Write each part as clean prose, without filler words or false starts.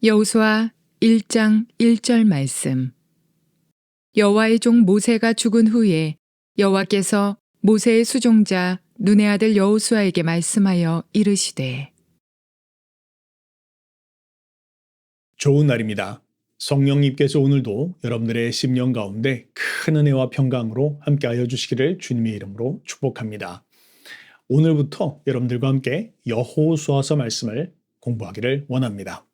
여호수아 1장 1절 말씀. 여호와의 종 모세가 죽은 후에 여호와께서 모세의 수종자 눈의 아들 여호수아에게 말씀하여 이르시되. 좋은 날입니다. 성령님께서 오늘도 여러분들의 심령 가운데 큰 은혜와 평강으로 함께하여 주시기를 주님의 이름으로 축복합니다. 오늘부터 여러분들과 함께 여호수아서 말씀을 공부하기를 원합니다.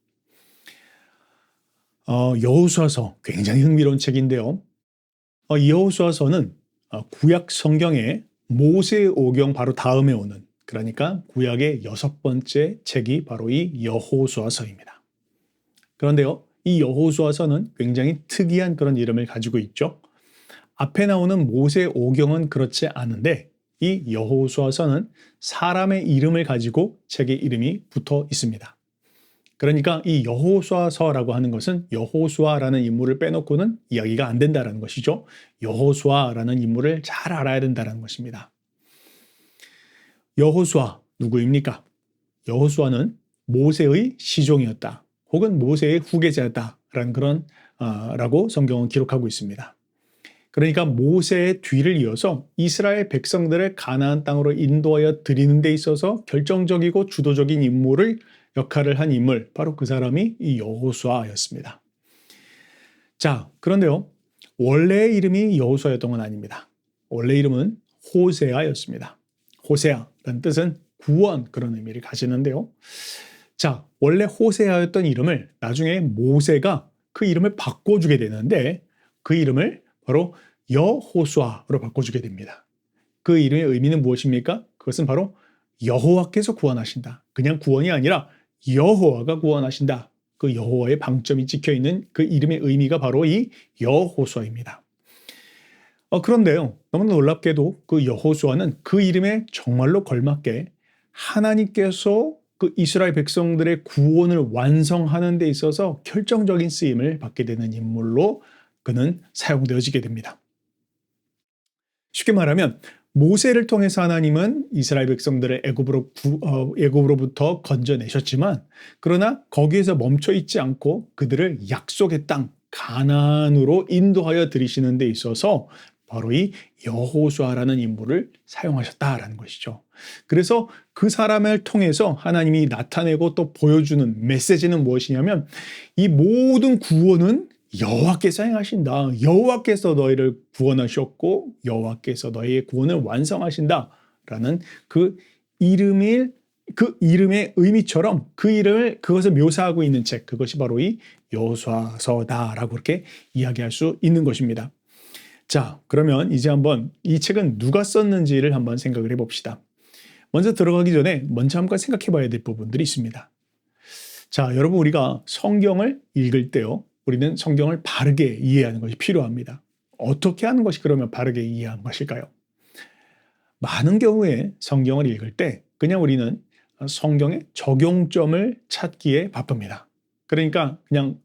여호수아서 굉장히 흥미로운 책인데요. 여호수아서는 구약 성경의 모세오경 바로 다음에 오는, 그러니까 구약의 6번째 책이 바로 이 여호수아서입니다. 그런데요, 이 여호수아서는 굉장히 특이한 그런 이름을 가지고 있죠. 앞에 나오는 모세오경은 그렇지 않은데 이 여호수아서는 사람의 이름을 가지고 책의 이름이 붙어 있습니다. 그러니까 이 여호수아서라고 하는 것은 여호수아라는 인물을 빼놓고는 이야기가 안 된다는 것이죠. 여호수아라는 인물을 잘 알아야 된다는 것입니다. 여호수아 누구입니까? 여호수아는 모세의 시종이었다. 혹은 모세의 후계자였다라는 그런 라고 성경은 기록하고 있습니다. 그러니까 모세의 뒤를 이어서 이스라엘 백성들을 가나안 땅으로 인도하여 드리는 데 있어서 결정적이고 주도적인 역할을 한 인물, 바로 그 사람이 이 여호수아였습니다. 자, 그런데요, 원래의 이름이 여호수아였던 건 아닙니다. 원래 이름은 호세아였습니다. 호세아라는 뜻은 구원, 그런 의미를 가지는데요. 자, 원래 호세아였던 이름을 나중에 모세가 그 이름을 바꿔주게 되는데 그 이름을 바로 여호수아로 바꿔주게 됩니다. 그 이름의 의미는 무엇입니까? 그것은 바로 여호와께서 구원하신다. 그냥 구원이 아니라 여호와가 구원하신다. 그 여호와의 방점이 찍혀있는 그 이름의 의미가 바로 이 여호수아입니다. 그런데요, 너무 놀랍게도 그 여호수아는 그 이름에 정말로 걸맞게 하나님께서 그 이스라엘 백성들의 구원을 완성하는 데 있어서 결정적인 쓰임을 받게 되는 인물로 그는 사용되어지게 됩니다. 쉽게 말하면 모세를 통해서 하나님은 이스라엘 백성들을 애굽으로부터 건져내셨지만, 그러나 거기에서 멈춰 있지 않고 그들을 약속의 땅 가나안으로 인도하여 들이시는 데 있어서 바로 이 여호수아라는 인물을 사용하셨다라는 것이죠. 그래서 그 사람을 통해서 하나님이 나타내고 또 보여주는 메시지는 무엇이냐면, 이 모든 구원은 여호와께서 행하신다. 여호와께서 너희를 구원하셨고 여호와께서 너희의 구원을 완성하신다라는 그 이름의 의미처럼 그것을 묘사하고 있는 책, 그것이 바로 이 여호수아서다라고 그렇게 이야기할 수 있는 것입니다. 자, 그러면 이제 한번 이 책은 누가 썼는지를 한번 생각을 해봅시다. 먼저 들어가기 전에 먼저 한번 생각해 봐야 될 부분들이 있습니다. 자, 여러분, 우리가 성경을 읽을 때요, 우리는 성경을 바르게 이해하는 것이 필요합니다. 어떻게 하는 것이 그러면 바르게 이해하는 것일까요? 많은 경우에 성경을 읽을 때 그냥 우리는 성경의 적용점을 찾기에 바쁩니다. 그러니까 그냥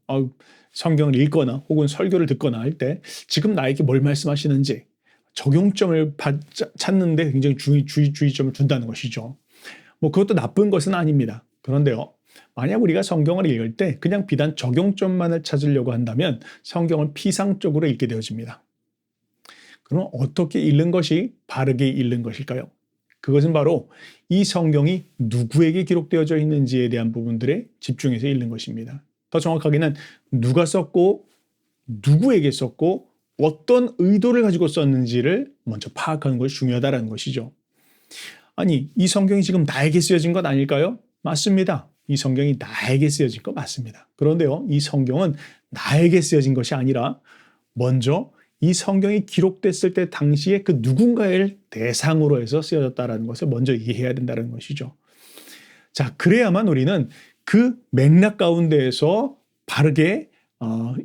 성경을 읽거나 혹은 설교를 듣거나 할 때 지금 나에게 뭘 말씀하시는지 적용점을 찾는 데 굉장히 주의점을 둔다는 것이죠. 그것도 나쁜 것은 아닙니다. 그런데요, 만약 우리가 성경을 읽을 때 그냥 비단 적용점만을 찾으려고 한다면 성경을 피상적으로 읽게 되어집니다. 그럼 어떻게 읽는 것이 바르게 읽는 것일까요? 그것은 바로 이 성경이 누구에게 기록되어져 있는지에 대한 부분들에 집중해서 읽는 것입니다. 더 정확하게는 누가 썼고 누구에게 썼고 어떤 의도를 가지고 썼는지를 먼저 파악하는 것이 중요하다는 것이죠. 아니, 이 성경이 지금 나에게 쓰여진 것 아닐까요? 맞습니다. 이 성경이 나에게 쓰여진 거 맞습니다. 그런데요, 이 성경은 나에게 쓰여진 것이 아니라 먼저 이 성경이 기록됐을 때 당시에 그 누군가를 대상으로 해서 쓰여졌다는 것을 먼저 이해해야 된다는 것이죠. 자, 그래야만 우리는 그 맥락 가운데에서 바르게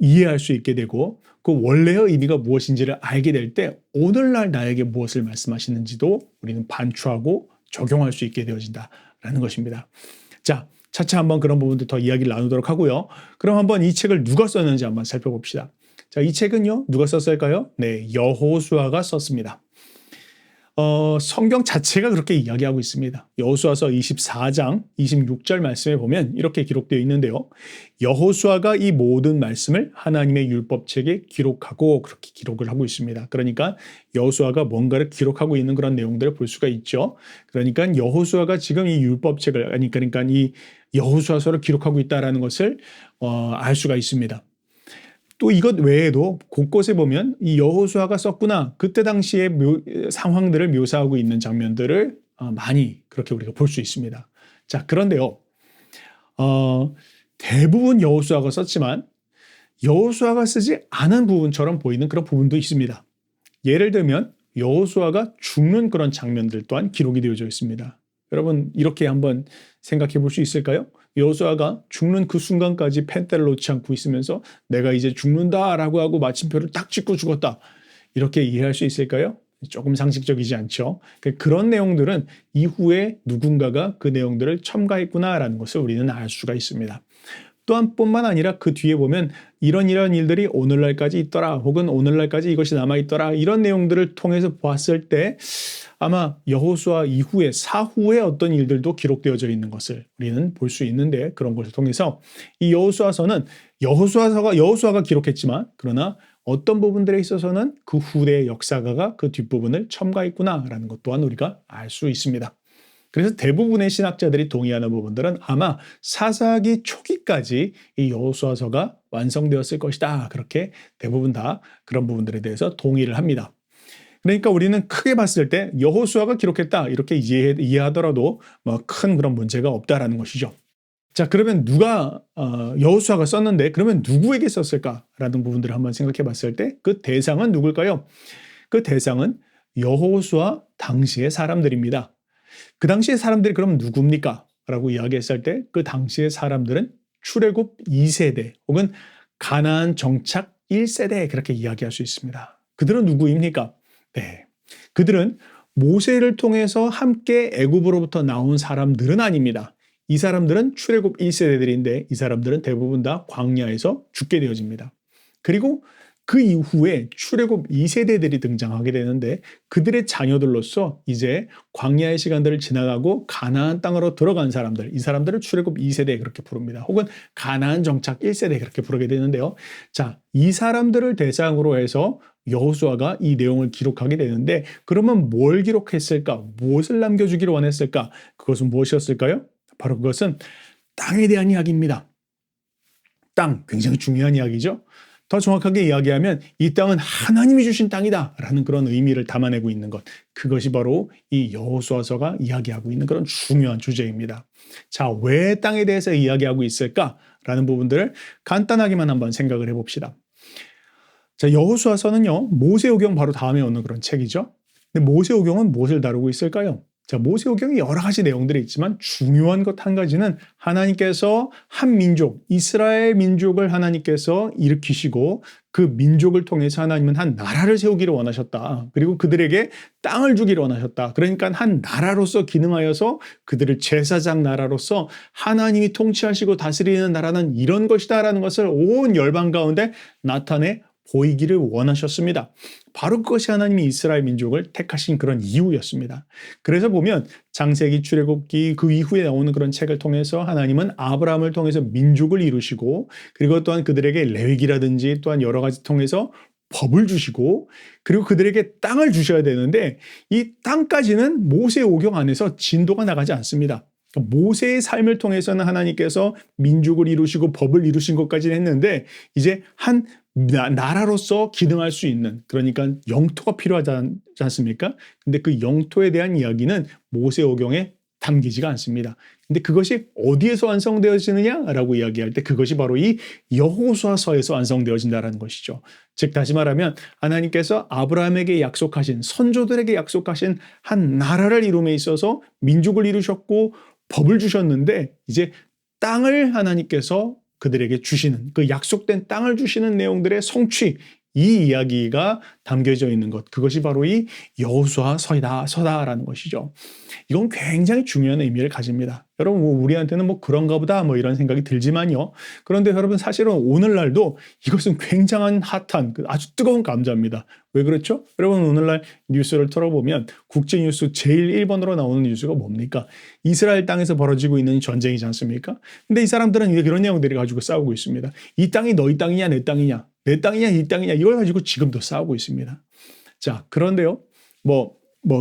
이해할 수 있게 되고 그 원래의 의미가 무엇인지를 알게 될 때 오늘날 나에게 무엇을 말씀하시는지도 우리는 반추하고 적용할 수 있게 되어진다라는 것입니다. 자, 차차 한번 그런 부분들 더 이야기를 나누도록 하고요. 그럼 한번 이 책을 누가 썼는지 한번 살펴봅시다. 자, 이 책은요, 누가 썼을까요? 네, 여호수아가 썼습니다. 성경 자체가 그렇게 이야기하고 있습니다. 여호수아서 24장 26절 말씀에 보면 이렇게 기록되어 있는데요. 여호수아가 이 모든 말씀을 하나님의 율법책에 기록하고 그렇게 기록을 하고 있습니다. 그러니까 여호수아가 뭔가를 기록하고 있는 그런 내용들을 볼 수가 있죠. 그러니까 여호수아가 지금 이 율법책을 그러니까 이 여호수아서를 기록하고 있다라는 것을 알 수가 있습니다. 또 이것 외에도 곳곳에 보면 이 여호수아가 썼구나. 그때 당시의 상황들을 묘사하고 있는 장면들을 많이 그렇게 우리가 볼 수 있습니다. 자, 그런데요. 대부분 여호수아가 썼지만 여호수아가 쓰지 않은 부분처럼 보이는 그런 부분도 있습니다. 예를 들면 여호수아가 죽는 그런 장면들 또한 기록이 되어져 있습니다. 여러분 이렇게 한번 생각해 볼 수 있을까요? 여호수아가 죽는 그 순간까지 펜대를 놓지 않고 있으면서 내가 이제 죽는다라고 하고 마침표를 딱 찍고 죽었다. 이렇게 이해할 수 있을까요? 조금 상식적이지 않죠. 그런 내용들은 이후에 누군가가 그 내용들을 첨가했구나라는 것을 우리는 알 수가 있습니다. 또한 뿐만 아니라 그 뒤에 보면 이런 일들이 오늘날까지 있더라 혹은 오늘날까지 이것이 남아있더라 이런 내용들을 통해서 보았을 때 아마 여호수아 이후에 사후에 어떤 일들도 기록되어져 있는 것을 우리는 볼 수 있는데 그런 것을 통해서 이 여호수아서는 여호수아가 기록했지만 그러나 어떤 부분들에 있어서는 그 후대의 역사가가 그 뒷부분을 첨가했구나라는 것 또한 우리가 알 수 있습니다. 그래서 대부분의 신학자들이 동의하는 부분들은 아마 사사기 초기까지 이 여호수아서가 완성되었을 것이다. 그렇게 대부분 다 그런 부분들에 대해서 동의를 합니다. 그러니까 우리는 크게 봤을 때 여호수아가 기록했다 이렇게 이해하더라도 뭐 큰 그런 문제가 없다라는 것이죠. 자, 그러면 누가 여호수아가 썼는데 그러면 누구에게 썼을까라는 부분들을 한번 생각해 봤을 때 그 대상은 누굴까요? 그 대상은 여호수아 당시의 사람들입니다. 그 당시의 사람들이 그럼 누굽니까? 라고 이야기했을 때 그 당시의 사람들은 출애굽 2세대 혹은 가나안 정착 1세대 그렇게 이야기할 수 있습니다. 그들은 누구입니까? 네, 그들은 모세를 통해서 함께 애굽으로부터 나온 사람들은 아닙니다. 이 사람들은 출애굽 1세대들인데 이 사람들은 대부분 다 광야에서 죽게 되어집니다. 그리고 그 이후에 출애굽 2세대들이 등장하게 되는데 그들의 자녀들로서 이제 광야의 시간들을 지나가고 가나안 땅으로 들어간 사람들, 이 사람들을 출애굽 2세대 그렇게 부릅니다. 혹은 가나안 정착 1세대 그렇게 부르게 되는데요. 자, 이 사람들을 대상으로 해서 여호수아가 이 내용을 기록하게 되는데 그러면 뭘 기록했을까? 무엇을 남겨주기를 원했을까? 그것은 무엇이었을까요? 바로 그것은 땅에 대한 이야기입니다. 땅, 굉장히 중요한 이야기죠. 더 정확하게 이야기하면 이 땅은 하나님이 주신 땅이다 라는 그런 의미를 담아내고 있는 것. 그것이 바로 이 여호수아서가 이야기하고 있는 그런 중요한 주제입니다. 자, 왜 땅에 대해서 이야기하고 있을까라는 부분들을 간단하게만 한번 생각을 해봅시다. 자, 여호수아서는요, 모세오경 바로 다음에 오는 그런 책이죠. 근데 모세오경은 무엇을 다루고 있을까요? 자, 모세오경에 여러 가지 내용들이 있지만 중요한 것 한 가지는 하나님께서 한 민족, 이스라엘 민족을 하나님께서 일으키시고 그 민족을 통해서 하나님은 한 나라를 세우기를 원하셨다. 그리고 그들에게 땅을 주기를 원하셨다. 그러니까 한 나라로서 기능하여서 그들을 제사장 나라로서 하나님이 통치하시고 다스리는 나라는 이런 것이다라는 것을 온 열방 가운데 나타내 보이기를 원하셨습니다. 바로 그것이 하나님이 이스라엘 민족을 택하신 그런 이유였습니다. 그래서 보면 창세기, 출애굽기 그 이후에 나오는 그런 책을 통해서 하나님은 아브라함을 통해서 민족을 이루시고 그리고 또한 그들에게 레위기라든지 또한 여러 가지 통해서 법을 주시고 그리고 그들에게 땅을 주셔야 되는데 이 땅까지는 모세오경 안에서 진도가 나가지 않습니다. 모세의 삶을 통해서는 하나님께서 민족을 이루시고 법을 이루신 것까지는 했는데 이제 한 나라로서 기능할 수 있는 그러니까 영토가 필요하지 않습니까? 근데 그 영토에 대한 이야기는 모세오경에 담기지가 않습니다. 근데 그것이 어디에서 완성되어지느냐라고 이야기할 때 그것이 바로 이 여호수아서에서 완성되어진다는 것이죠. 즉 다시 말하면 하나님께서 아브라함에게 약속하신 선조들에게 약속하신 한 나라를 이룸에 있어서 민족을 이루셨고 법을 주셨는데 이제 땅을 하나님께서 그들에게 주시는 그 약속된 땅을 주시는 내용들의 성취 이 이야기가 담겨져 있는 것 그것이 바로 이 여호수아서다라는 것이죠. 이건 굉장히 중요한 의미를 가집니다. 여러분 우리한테는 그런가 보다 이런 생각이 들지만요. 그런데 여러분 사실은 오늘날도 이것은 굉장한 핫한 아주 뜨거운 감자입니다. 왜 그렇죠? 여러분 오늘날 뉴스를 틀어보면 국제뉴스 제일 1번으로 나오는 뉴스가 뭡니까? 이스라엘 땅에서 벌어지고 있는 전쟁이지 않습니까? 근데 이 사람들은 이런 내용들을 가지고 싸우고 있습니다. 이 땅이 너희 땅이냐 내 땅이냐, 내 땅이냐 이 땅이냐, 이걸 가지고 지금도 싸우고 있습니다. 자, 그런데요.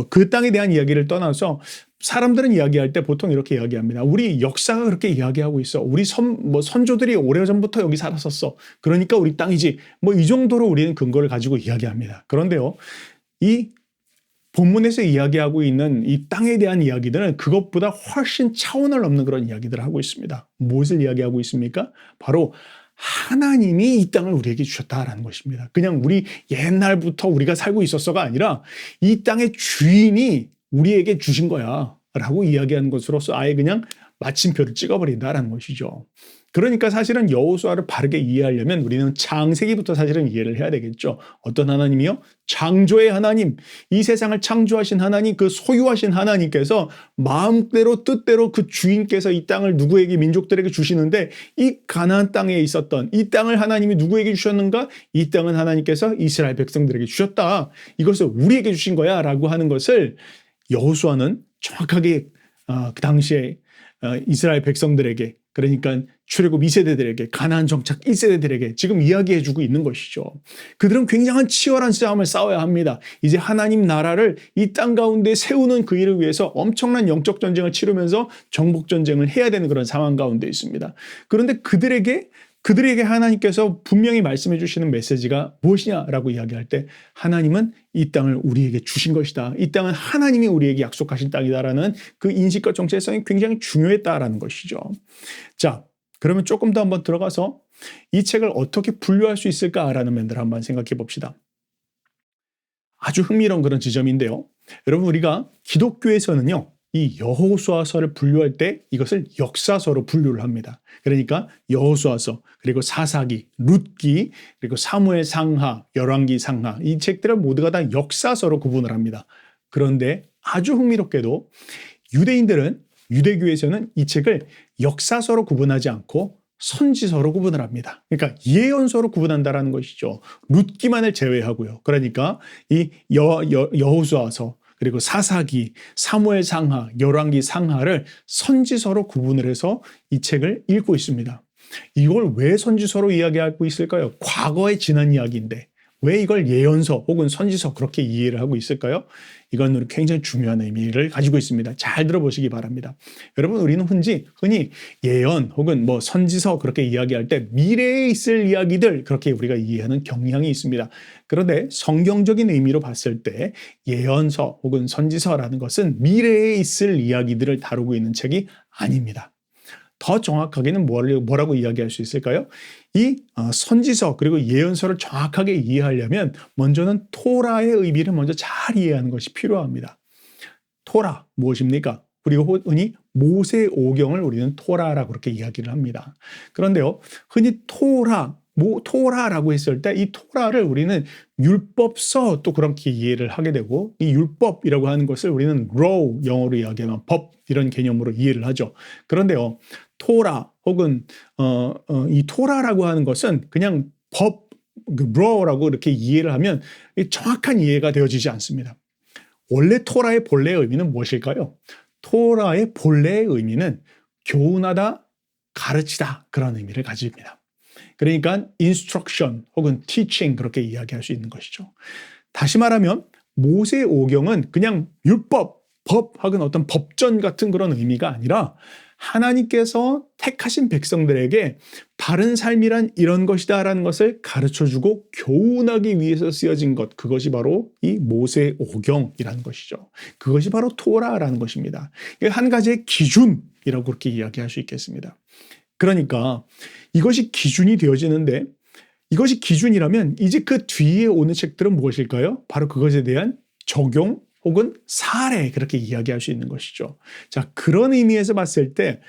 그 땅에 대한 이야기를 떠나서 사람들은 이야기할 때 보통 이렇게 이야기합니다. 우리 역사가 그렇게 이야기하고 있어. 우리 선조들이 오래전부터 여기 살았었어. 그러니까 우리 땅이지. 이 정도로 우리는 근거를 가지고 이야기합니다. 그런데요. 이 본문에서 이야기하고 있는 이 땅에 대한 이야기들은 그것보다 훨씬 차원을 넘는 그런 이야기들을 하고 있습니다. 무엇을 이야기하고 있습니까? 바로 하나님이 이 땅을 우리에게 주셨다라는 것입니다. 그냥 우리 옛날부터 우리가 살고 있었어가 아니라 이 땅의 주인이 우리에게 주신 거야 라고 이야기하는 것으로서 아예 그냥 마침표를 찍어버린다라는 것이죠. 그러니까 사실은 여호수아를 바르게 이해하려면 우리는 창세기부터 사실은 이해를 해야 되겠죠. 어떤 하나님이요? 창조의 하나님, 이 세상을 창조하신 하나님, 그 소유하신 하나님께서 마음대로 뜻대로 그 주인께서 이 땅을 누구에게, 민족들에게 주시는데, 이 가나안 땅에 있었던 이 땅을 하나님이 누구에게 주셨는가? 이 땅은 하나님께서 이스라엘 백성들에게 주셨다. 이것을 우리에게 주신 거야 라고 하는 것을 여호수아는 정확하게 그 당시에 이스라엘 백성들에게, 그러니까 출애굽 2세대들에게, 가나안 정착 1세대들에게 지금 이야기해주고 있는 것이죠. 그들은 굉장한 치열한 싸움을 싸워야 합니다. 이제 하나님 나라를 이 땅 가운데 세우는 그 일을 위해서 엄청난 영적 전쟁을 치르면서 정복 전쟁을 해야 되는 그런 상황 가운데 있습니다. 그런데 그들에게 하나님께서 분명히 말씀해 주시는 메시지가 무엇이냐라고 이야기할 때, 하나님은 이 땅을 우리에게 주신 것이다. 이 땅은 하나님이 우리에게 약속하신 땅이다라는 그 인식과 정체성이 굉장히 중요했다라는 것이죠. 자, 그러면 조금 더 한번 들어가서 이 책을 어떻게 분류할 수 있을까라는 면들을 한번 생각해 봅시다. 아주 흥미로운 그런 지점인데요. 여러분, 우리가 기독교에서는요, 이 여호수아서를 분류할 때 이것을 역사서로 분류를 합니다. 그러니까 여호수아서, 그리고 사사기, 룻기, 그리고 사무엘 상하, 열왕기 상하, 이 책들은 모두가 다 역사서로 구분을 합니다. 그런데 아주 흥미롭게도 유대교에서는 이 책을 역사서로 구분하지 않고 선지서로 구분을 합니다. 그러니까 예언서로 구분한다라는 것이죠. 룻기만을 제외하고요. 그러니까 이 여호수아서, 그리고 사사기, 사무엘 상하, 열왕기 상하를 선지서로 구분을 해서 이 책을 읽고 있습니다. 이걸 왜 선지서로 이야기하고 있을까요? 과거에 지난 이야기인데 왜 이걸 예언서 혹은 선지서 그렇게 이해를 하고 있을까요? 이건 굉장히 중요한 의미를 가지고 있습니다. 잘 들어보시기 바랍니다. 여러분, 우리는 흔히 예언 혹은 선지서 그렇게 이야기할 때 미래에 있을 이야기들 그렇게 우리가 이해하는 경향이 있습니다. 그런데 성경적인 의미로 봤을 때 예언서 혹은 선지서라는 것은 미래에 있을 이야기들을 다루고 있는 책이 아닙니다. 더 정확하게는 뭐라고 이야기할 수 있을까요? 이 선지서 그리고 예언서를 정확하게 이해하려면 먼저는 토라의 의미를 먼저 잘 이해하는 것이 필요합니다. 토라 무엇입니까? 그리고 흔히 모세 오경을 우리는 토라라고 그렇게 이야기를 합니다. 그런데요, 흔히 토라라고 했을 때 이 토라를 우리는 율법서 또 그렇게 이해를 하게 되고, 이 율법이라고 하는 것을 우리는 law, 영어로 이야기하면 법, 이런 개념으로 이해를 하죠. 그런데요, 토라 혹은 이 토라라고 하는 것은 그냥 법, law라고 이렇게 이해를 하면 정확한 이해가 되어지지 않습니다. 원래 토라의 본래의 의미는 무엇일까요? 토라의 본래의 의미는 교훈하다, 가르치다, 그런 의미를 가집니다. 그러니까 instruction 혹은 teaching 그렇게 이야기할 수 있는 것이죠. 다시 말하면 모세 오경은 그냥 율법, 법 혹은 어떤 법전 같은 그런 의미가 아니라 하나님께서 택하신 백성들에게 바른 삶이란 이런 것이다라는 것을 가르쳐주고 교훈하기 위해서 쓰여진 것, 그것이 바로 이 모세 오경이라는 것이죠. 그것이 바로 토라라는 것입니다. 한 가지의 기준이라고 그렇게 이야기할 수 있겠습니다. 그러니까 이것이 기준이 되어지는데, 이것이 기준이라면 이제 그 뒤에 오는 책들은 무엇일까요? 바로 그것에 대한 적용 혹은 사례, 그렇게 이야기할 수 있는 것이죠. 자, 그런 의미에서 봤을 때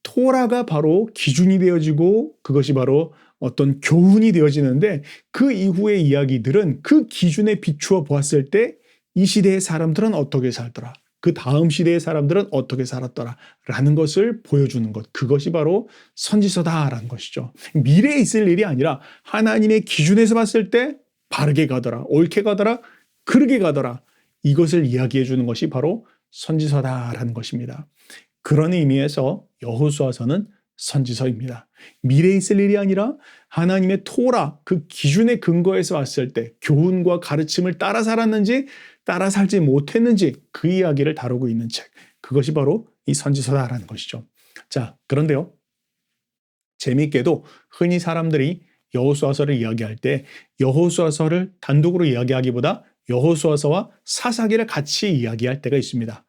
토라가 바로 기준이 되어지고 그것이 바로 어떤 교훈이 되어지는데, 그 이후의 이야기들은 그 기준에 비추어 보았을 때 이 시대의 사람들은 어떻게 살더라? 그 다음 시대의 사람들은 어떻게 살았더라라는 것을 보여주는 것. 그것이 바로 선지서다라는 것이죠. 미래에 있을 일이 아니라 하나님의 기준에서 봤을 때 바르게 가더라, 옳게 가더라, 그르게 가더라. 이것을 이야기해 주는 것이 바로 선지서다라는 것입니다. 그런 의미에서 여호수아서는 선지서입니다. 미래에 있을 일이 아니라 하나님의 토라, 그 기준의 근거에서 봤을 때 교훈과 가르침을 따라 살았는지 따라 살지 못했는지 그 이야기를 다루고 있는 책. 그것이 바로 이 선지서다라는 것이죠. 자, 그런데요. 재미있게도 흔히 사람들이 여호수아서를 이야기할 때 여호수아서를 단독으로 이야기하기보다 여호수아서와 사사기를 같이 이야기할 때가 있습니다.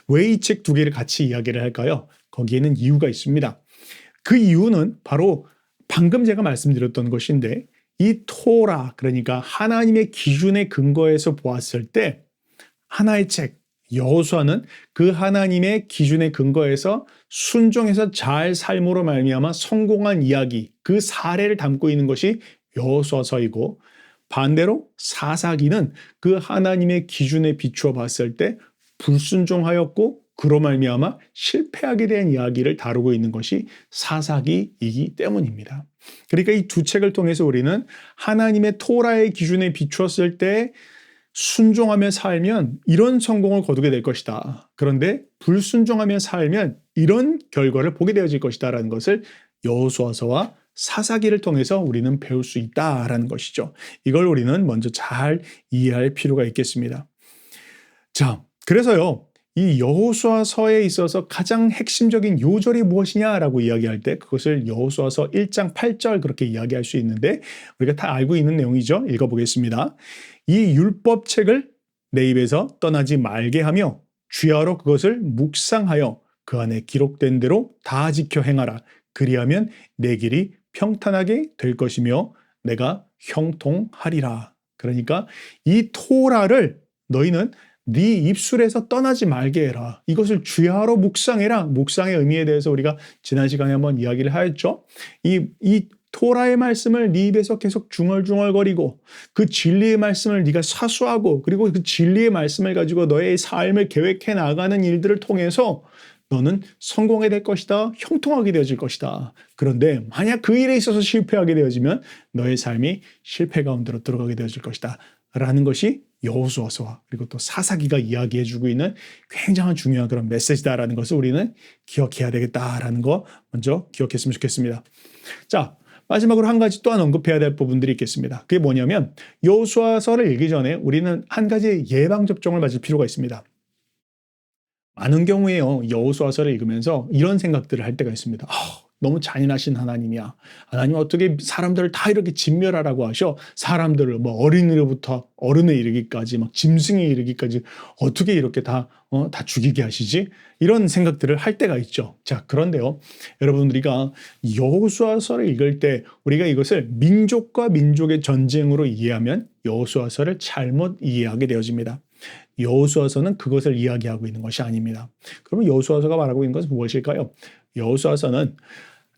왜 이 책 두 개를 같이 이야기를 할까요? 거기에는 이유가 있습니다. 그 이유는 바로 방금 제가 말씀드렸던 것인데 이 토라, 그러니까 하나님의 기준의 근거에서 보았을 때 하나의 책, 여호수아는 그 하나님의 기준의 근거에서 순종해서 잘 삶으로 말미암아 성공한 이야기, 그 사례를 담고 있는 것이 여호수아서이고, 반대로 사사기는 그 하나님의 기준에 비추어 봤을 때 불순종하였고 그로 말미암아 실패하게 된 이야기를 다루고 있는 것이 사사기이기 때문입니다. 그러니까 이 두 책을 통해서 우리는 하나님의 토라의 기준에 비추었을 때 순종하며 살면 이런 성공을 거두게 될 것이다. 그런데 불순종하며 살면 이런 결과를 보게 되어질 것이다라는 것을 여호수아서와 사사기를 통해서 우리는 배울 수 있다라는 것이죠. 이걸 우리는 먼저 잘 이해할 필요가 있겠습니다. 자, 그래서요. 이 여호수아서에 있어서 가장 핵심적인 요절이 무엇이냐라고 이야기할 때 그것을 여호수아서 1장 8절 그렇게 이야기할 수 있는데 우리가 다 알고 있는 내용이죠. 읽어보겠습니다. 이 율법책을 내 입에서 떠나지 말게 하며 주야로 그것을 묵상하여 그 안에 기록된 대로 다 지켜 행하라. 그리하면 내 길이 평탄하게 될 것이며 내가 형통하리라. 그러니까 이 토라를 너희는 네 입술에서 떠나지 말게 해라. 이것을 주야로 묵상해라. 묵상의 의미에 대해서 우리가 지난 시간에 한번 이야기를 하였죠. 이 토라의 말씀을 네 입에서 계속 중얼중얼거리고 그 진리의 말씀을 네가 사수하고 그리고 그 진리의 말씀을 가지고 너의 삶을 계획해 나가는 일들을 통해서 너는 성공하게 될 것이다. 형통하게 되어질 것이다. 그런데 만약 그 일에 있어서 실패하게 되어지면 너의 삶이 실패 가운데로 들어가게 되어질 것이다. 라는 것이 여호수아서와 그리고 또 사사기가 이야기해주고 있는 굉장한 중요한 그런 메시지다라는 것을 우리는 기억해야 되겠다라는 거 먼저 기억했으면 좋겠습니다. 자, 마지막으로 한 가지 또한 언급해야 될 부분들이 있겠습니다. 그게 뭐냐면 여호수아서를 읽기 전에 우리는 한 가지 예방접종을 맞을 필요가 있습니다. 많은 경우에요. 여호수아서를 읽으면서 이런 생각들을 할 때가 있습니다. 너무 잔인하신 하나님이야. 하나님 어떻게 사람들을 다 이렇게 진멸하라고 하셔? 사람들을 뭐 어린이로부터 어른에 이르기까지 막 짐승에 이르기까지 어떻게 이렇게 다 죽이게 하시지? 이런 생각들을 할 때가 있죠. 자, 그런데요. 여러분 우리가 여호수아서를 읽을 때 우리가 이것을 민족과 민족의 전쟁으로 이해하면 여호수아서를 잘못 이해하게 되어집니다. 여호수아서는 그것을 이야기하고 있는 것이 아닙니다. 그러면 여호수아서가 말하고 있는 것은 무엇일까요? 여호수아서는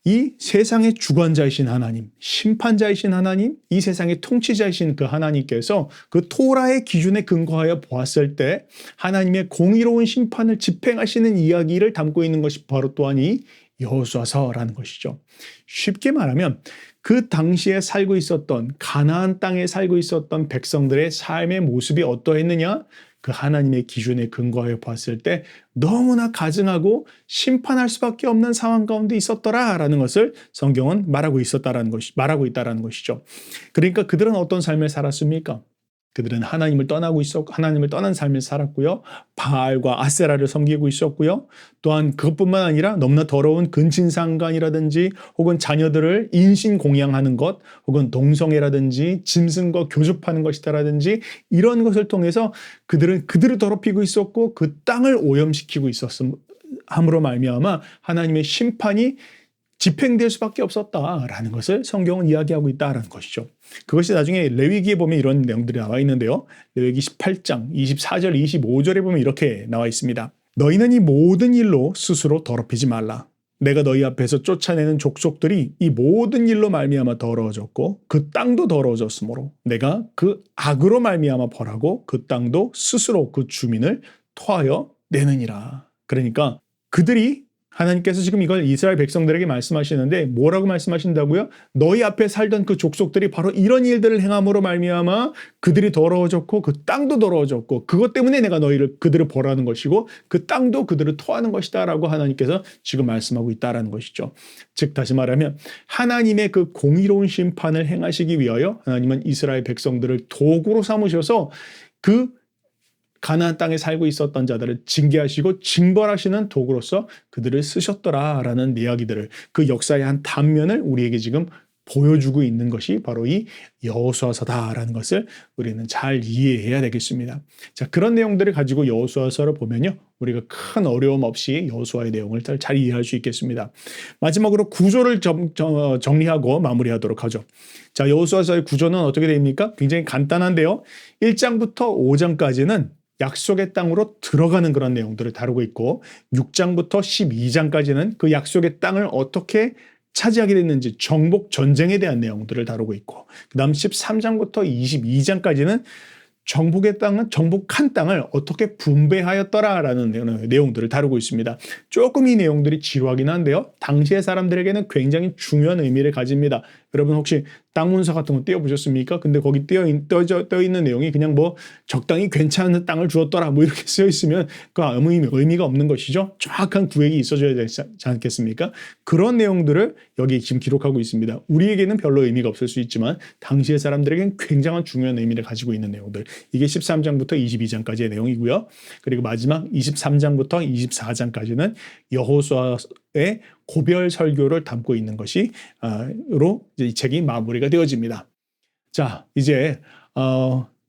이 세상의 주관자이신 하나님, 심판자이신 하나님, 이 세상의 통치자이신 그 하나님께서 그 토라의 기준에 근거하여 보았을 때 하나님의 공의로운 심판을 집행하시는 이야기를 담고 있는 것이 바로 또한 이 여호수아서라는 것이죠. 쉽게 말하면 그 당시에 살고 있었던 가나안 땅에 살고 있었던 백성들의 삶의 모습이 어떠했느냐? 그 하나님의 기준에 근거하여 봤을 때 너무나 가증하고 심판할 수밖에 없는 상황 가운데 있었더라라는 것을 성경은 말하고 있다라는 것이죠. 그러니까 그들은 어떤 삶을 살았습니까? 그들은 하나님을 떠난 삶을 살았고요. 바알과 아세라를 섬기고 있었고요. 또한 그것뿐만 아니라 너무나 더러운 근친상간이라든지 혹은 자녀들을 인신공양하는 것 혹은 동성애라든지 짐승과 교접하는 것이다라든지 이런 것을 통해서 그들을 더럽히고 있었고 그 땅을 오염시키고 함으로 말미암아 하나님의 심판이 집행될 수밖에 없었다라는 것을 성경은 이야기하고 있다라는 것이죠. 그것이 나중에 레위기에 보면 이런 내용들이 나와 있는데요. 레위기 18장 24절 25절에 보면 이렇게 나와 있습니다. 너희는 이 모든 일로 스스로 더럽히지 말라. 내가 너희 앞에서 쫓아내는 족속들이 이 모든 일로 말미암아 더러워졌고 그 땅도 더러워졌으므로 내가 그 악으로 말미암아 벌하고 그 땅도 스스로 그 주민을 토하여 내느니라. 그러니까 그들이 하나님께서 지금 이걸 이스라엘 백성들에게 말씀하시는데 뭐라고 말씀하신다고요? 너희 앞에 살던 그 족속들이 바로 이런 일들을 행함으로 말미암아 그들이 더러워졌고 그 땅도 더러워졌고 그것 때문에 내가 그들을 벌하는 것이고 그 땅도 그들을 토하는 것이다라고 하나님께서 지금 말씀하고 있다라는 것이죠. 즉 다시 말하면 하나님의 그 공의로운 심판을 행하시기 위하여 하나님은 이스라엘 백성들을 도구로 삼으셔서 그 가나안 땅에 살고 있었던 자들을 징계하시고 징벌하시는 도구로서 그들을 쓰셨더라라는 이야기들을 그 역사의 한 단면을 우리에게 지금 보여주고 있는 것이 바로 이 여호수아서다라는 것을 우리는 잘 이해해야 되겠습니다. 자, 그런 내용들을 가지고 여호수아서를 보면요, 우리가 큰 어려움 없이 여호수아의 내용을 잘 이해할 수 있겠습니다. 마지막으로 구조를 정리하고 마무리하도록 하죠. 자, 여호수아서의 구조는 어떻게 됩니까? 굉장히 간단한데요. 1장부터 5장까지는 약속의 땅으로 들어가는 그런 내용들을 다루고 있고 6장부터 12장까지는 그 약속의 땅을 어떻게 차지하게 됐는지 정복 전쟁에 대한 내용들을 다루고 있고 그 다음 13장부터 22장까지는 정복한 땅을 어떻게 분배하였더라라는 내용들을 다루고 있습니다. 조금 이 내용들이 지루하긴 한데요. 당시의 사람들에게는 굉장히 중요한 의미를 가집니다. 여러분 혹시 땅 문서 같은 거 띄워보셨습니까? 근데 거기 떠 있는 내용이 그냥 뭐 적당히 괜찮은 땅을 주었더라 뭐 이렇게 쓰여 있으면 그 아무 의미가 없는 것이죠. 정확한 구획이 있어줘야 되지 않겠습니까? 그런 내용들을 여기 지금 기록하고 있습니다. 우리에게는 별로 의미가 없을 수 있지만 당시의 사람들에게는 굉장한 중요한 의미를 가지고 있는 내용들. 이게 13장부터 22장까지의 내용이고요. 그리고 마지막 23장부터 24장까지는 여호수아의 고별 설교를 담고 있는 것이로 이 책이 마무리가 되어집니다. 자, 이제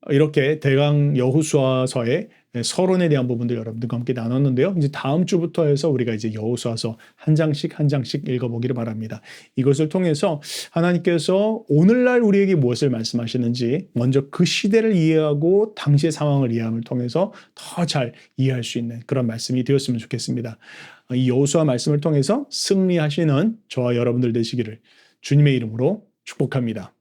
이렇게 대강 여호수아서의 서론에 대한 부분들 여러분들과 함께 나눴는데요. 이제 다음 주부터 해서 우리가 이제 여호수아서 한 장씩 읽어보기를 바랍니다. 이것을 통해서 하나님께서 오늘날 우리에게 무엇을 말씀하시는지 먼저 그 시대를 이해하고 당시의 상황을 이해함을 통해서 더 잘 이해할 수 있는 그런 말씀이 되었으면 좋겠습니다. 이 여호수아 말씀을 통해서 승리하시는 저와 여러분들 되시기를 주님의 이름으로 축복합니다.